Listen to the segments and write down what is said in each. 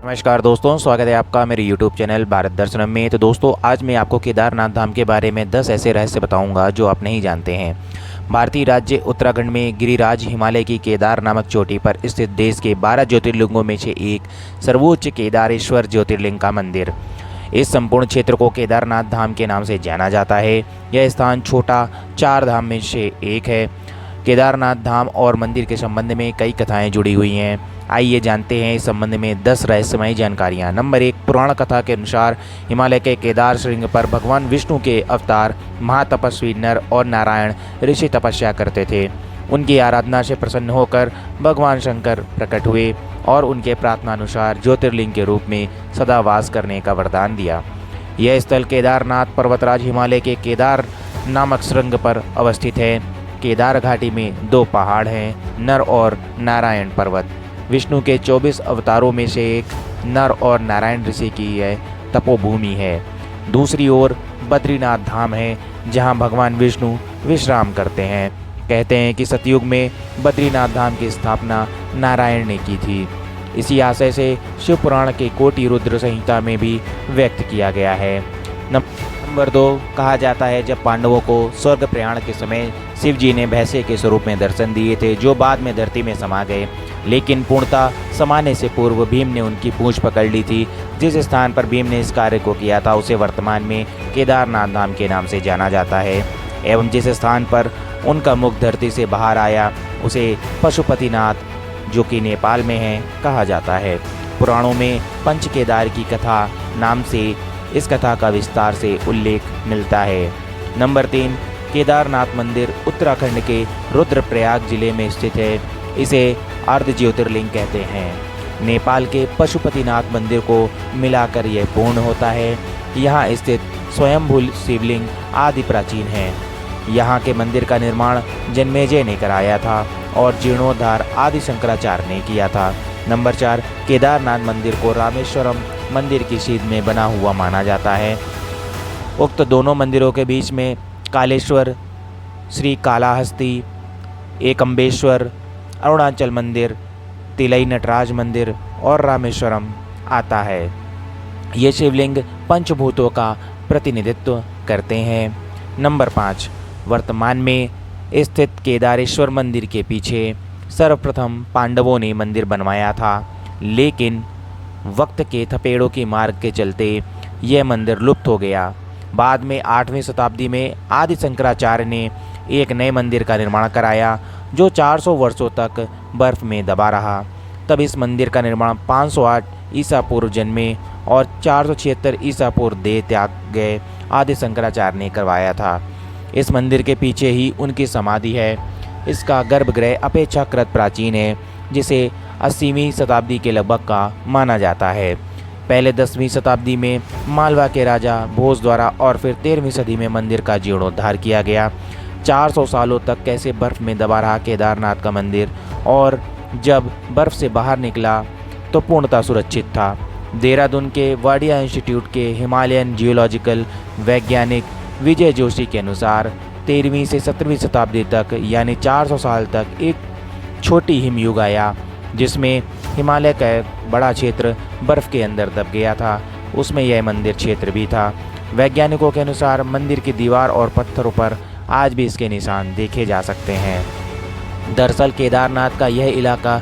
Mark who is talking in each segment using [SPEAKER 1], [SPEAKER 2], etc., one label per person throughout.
[SPEAKER 1] नमस्कार दोस्तों, स्वागत है आपका मेरे YouTube चैनल भारत दर्शनम में। तो दोस्तों, आज मैं आपको केदारनाथ धाम के बारे में 10 ऐसे रहस्य बताऊंगा जो आप नहीं जानते हैं। भारतीय राज्य उत्तराखंड में गिरिराज हिमालय की केदार नामक चोटी पर स्थित देश के 12 ज्योतिर्लिंगों में से एक सर्वोच्च केदारेश्वर ज्योतिर्लिंग का मंदिर। इस संपूर्ण क्षेत्र को केदारनाथ धाम के नाम से जाना जाता है। यह स्थान छोटा 4 धाम में से एक है। केदारनाथ धाम और मंदिर के संबंध में कई कथाएं जुड़ी हुई हैं। आइए जानते हैं इस संबंध में 10 रहस्यमयी जानकारियाँ। नंबर 1, पुराण कथा के अनुसार हिमालय के केदार श्रृंग पर भगवान विष्णु के अवतार महातपस्वी नर और नारायण ऋषि तपस्या करते थे। उनकी आराधना से प्रसन्न होकर भगवान शंकर प्रकट हुए और उनके प्रार्थनानुसार ज्योतिर्लिंग के रूप में सदा वास करने का वरदान दिया। यह स्थल केदारनाथ पर्वतराज हिमालय के केदार नामक श्रृंग पर अवस्थित है। केदार घाटी में 2 पहाड़ हैं, नर और नारायण पर्वत। विष्णु के 24 अवतारों में से एक नर और नारायण ऋषि की यह तपोभूमि है। दूसरी ओर बद्रीनाथ धाम है, जहां भगवान विष्णु विश्राम करते हैं। कहते हैं कि सतयुग में बद्रीनाथ धाम की स्थापना नारायण ने की थी। इसी आशय से शिव पुराण के कोटि रुद्र संहिता में भी व्यक्त किया गया है। नंबर 2, कहा जाता है जब पांडवों को स्वर्ग प्रयाण के समय शिव जी ने भैंसे के स्वरूप में दर्शन दिए थे, जो बाद में धरती में समा गए। लेकिन पूर्णतः समाने से पूर्व भीम ने उनकी पूंछ पकड़ ली थी। जिस स्थान पर भीम ने इस कार्य को किया था उसे वर्तमान में केदारनाथ धाम के नाम से जाना जाता है। एवं जिस स्थान पर उनका मुख धरती से बाहर आया उसे पशुपतिनाथ, जो कि नेपाल में है, कहा जाता है। पुराणों में पंच केदार की कथा नाम से इस कथा का विस्तार से उल्लेख मिलता है। नंबर 3, केदारनाथ मंदिर उत्तराखंड के रुद्रप्रयाग जिले में स्थित है। इसे अर्ध ज्योतिर्लिंग कहते हैं। नेपाल के पशुपतिनाथ मंदिर को मिलाकर यह पूर्ण होता है। यहाँ स्थित स्वयंभू शिवलिंग आदि प्राचीन है। यहाँ के मंदिर का निर्माण जन्मेजय ने कराया था और जीर्णोद्धार आदि शंकराचार्य ने किया था। नंबर 4, केदारनाथ मंदिर को रामेश्वरम मंदिर की सीध में बना हुआ माना जाता है। उक्त दोनों मंदिरों के बीच में कालेश्वर, श्री कालाहस्ती, एकम्बेश्वर, अरुणाचल मंदिर, तिलई नटराज मंदिर और रामेश्वरम आता है। ये शिवलिंग पंचभूतों का प्रतिनिधित्व करते हैं। नंबर 5, वर्तमान में स्थित केदारेश्वर मंदिर के पीछे सर्वप्रथम पांडवों ने मंदिर बनवाया था, लेकिन वक्त के थपेड़ों की मार्ग के चलते यह मंदिर लुप्त हो गया। बाद में 8वीं शताब्दी में आदि शंकराचार्य ने एक नए मंदिर का निर्माण कराया, जो 400 वर्षों तक बर्फ में दबा रहा। तब इस मंदिर का निर्माण 508 ईसा पूर्व जन्मे और 476 ईसा पूर्व देह त्याग गए आदि शंकराचार्य ने करवाया था। इस मंदिर के पीछे ही उनकी समाधि है। इसका गर्भगृह अपेक्षाकृत प्राचीन है, जिसे 80वीं शताब्दी के लगभग का माना जाता है। पहले 10वीं शताब्दी में मालवा के राजा भोज द्वारा और फिर 13वीं सदी में मंदिर का जीर्णोद्धार किया गया। 400 सालों तक कैसे बर्फ में दबा रहा केदारनाथ का मंदिर, और जब बर्फ से बाहर निकला तो पूर्णतः सुरक्षित था। देहरादून के वाडिया इंस्टीट्यूट के हिमालयन जियोलॉजिकल वैज्ञानिक विजय जोशी के अनुसार 13वीं से 17वीं शताब्दी तक यानी 400 साल तक एक छोटी हिमयुग आया, जिसमें हिमालय का बड़ा क्षेत्र बर्फ के अंदर दब गया था। उसमें यह मंदिर क्षेत्र भी था। वैज्ञानिकों के अनुसार मंदिर की दीवार और पत्थरों पर आज भी इसके निशान देखे जा सकते हैं। दरअसल केदारनाथ का यह इलाका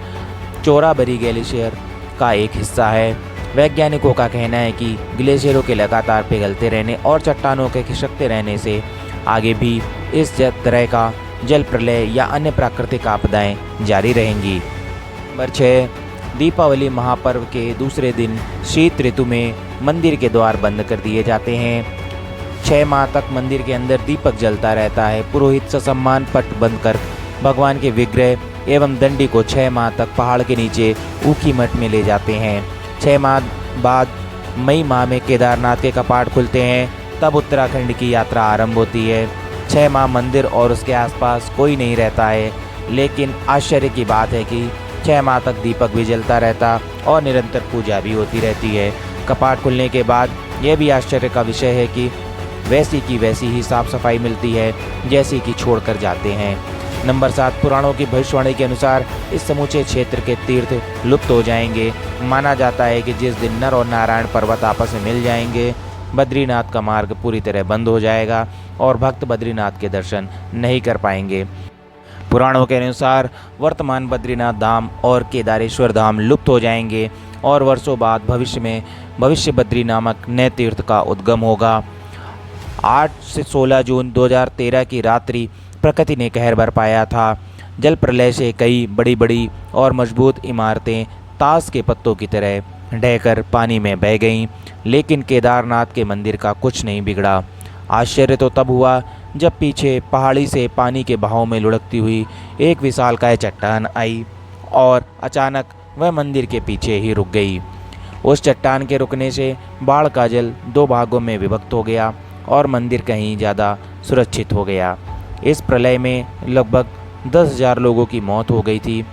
[SPEAKER 1] चोराबरी ग्लेशियर का एक हिस्सा है। वैज्ञानिकों का कहना है कि ग्लेशियरों के लगातार पिघलते रहने और चट्टानों के खिसकते रहने से आगे भी इस तरह का जल प्रलय या अन्य प्राकृतिक आपदाएं जारी रहेंगी। नंबर 6, दीपावली महापर्व के दूसरे दिन शीत ऋतु में मंदिर के द्वार बंद कर दिए जाते हैं। 6 माह तक मंदिर के अंदर दीपक जलता रहता है। पुरोहित ससम्मान पट बंद कर भगवान के विग्रह एवं दंडी को 6 माह तक पहाड़ के नीचे ऊखी मठ में ले जाते हैं। 6 माह बाद मई माह में केदारनाथ के कपाट खुलते हैं। तब उत्तराखंड की यात्रा आरंभ होती है। 6 माह मंदिर और उसके आसपास कोई नहीं रहता है, लेकिन आश्चर्य की बात है कि 6 माह तक दीपक भी जलता रहता और निरंतर पूजा भी होती रहती है। कपाट खुलने के बाद यह भी आश्चर्य का विषय है कि वैसी की वैसी ही साफ सफाई मिलती है जैसी कि छोड़कर जाते हैं। नंबर 7, पुराणों की भविष्यवाणी के अनुसार इस समूचे क्षेत्र के तीर्थ लुप्त हो जाएंगे। माना जाता है कि जिस दिन नर और नारायण पर्वत आपस में मिल जाएंगे, बद्रीनाथ का मार्ग पूरी तरह बंद हो जाएगा और भक्त बद्रीनाथ के दर्शन नहीं कर पाएंगे। पुराणों के अनुसार वर्तमान बद्रीनाथ धाम और केदारेश्वर धाम लुप्त हो जाएंगे और वर्षों बाद भविष्य बद्री नामक नए तीर्थ का उद्गम होगा। 8 से 16 जून 2013 की रात्रि प्रकृति ने कहर बरपाया था। जल प्रलय से कई बड़ी बड़ी और मजबूत इमारतें ताश के पत्तों की तरह ढहकर पानी में बह गईं, लेकिन केदारनाथ के मंदिर का कुछ नहीं बिगड़ा। आश्चर्य तो तब हुआ जब पीछे पहाड़ी से पानी के बहाव में लुढ़कती हुई एक विशालकाय चट्टान आई और अचानक वह मंदिर के पीछे ही रुक गई। उस चट्टान के रुकने से बाढ़ का जल 2 भागों में विभक्त हो गया और मंदिर कहीं ज़्यादा सुरक्षित हो गया। इस प्रलय में लगभग 10,000 लोगों की मौत हो गई थी।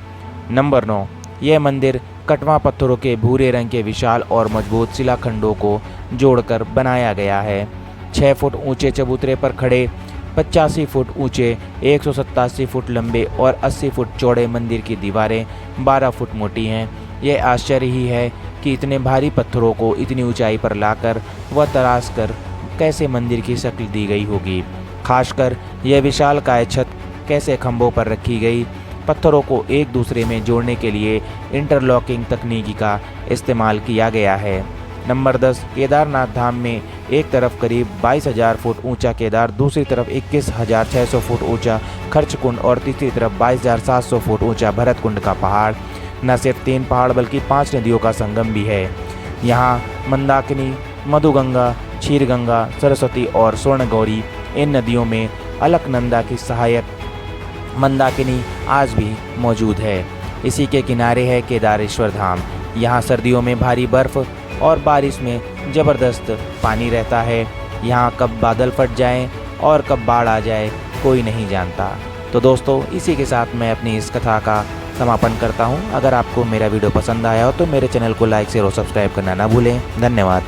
[SPEAKER 1] नंबर 9, यह मंदिर कटवा पत्थरों के भूरे रंग के विशाल और मजबूत शिलाखंडों को जोड़कर बनाया गया है। 6 फुट ऊंचे चबूतरे पर खड़े 85 फुट ऊंचे, 187 फुट लंबे और 80 फुट चौड़े मंदिर की दीवारें 12 फुट मोटी हैं। यह आश्चर्य ही है कि इतने भारी पत्थरों को इतनी ऊंचाई पर लाकर व तराश कर कैसे मंदिर की शक्ल दी गई होगी। खासकर यह विशालकाय छत कैसे खंभों पर रखी गई। पत्थरों को एक दूसरे में जोड़ने के लिए इंटरलॉकिंग तकनीकी का इस्तेमाल किया गया है। नंबर 10, केदारनाथ धाम में एक तरफ करीब 22,000 फुट ऊंचा केदार, दूसरी तरफ 21,600 फुट ऊंचा खर्च कुंड और तीसरी तरफ 22,700 फुट ऊंचा भरत कुंड का पहाड़। न सिर्फ 3 पहाड़ बल्कि 5 नदियों का संगम भी है। यहाँ मंदाकिनी, मधुगंगा, क्षीरगंगा, सरस्वती और स्वर्णगौरी, इन नदियों में अलकनंदा की सहायक मंदाकिनी आज भी मौजूद है। इसी के किनारे है केदारेश्वर धाम। यहाँ सर्दियों में भारी बर्फ़ और बारिश में ज़बरदस्त पानी रहता है। यहाँ कब बादल फट जाएं और कब बाढ़ आ जाए कोई नहीं जानता। तो दोस्तों, इसी के साथ मैं अपनी इस कथा का समापन करता हूँ। अगर आपको मेरा वीडियो पसंद आया हो तो मेरे चैनल को लाइक शेयर और सब्सक्राइब करना ना भूलें। धन्यवाद।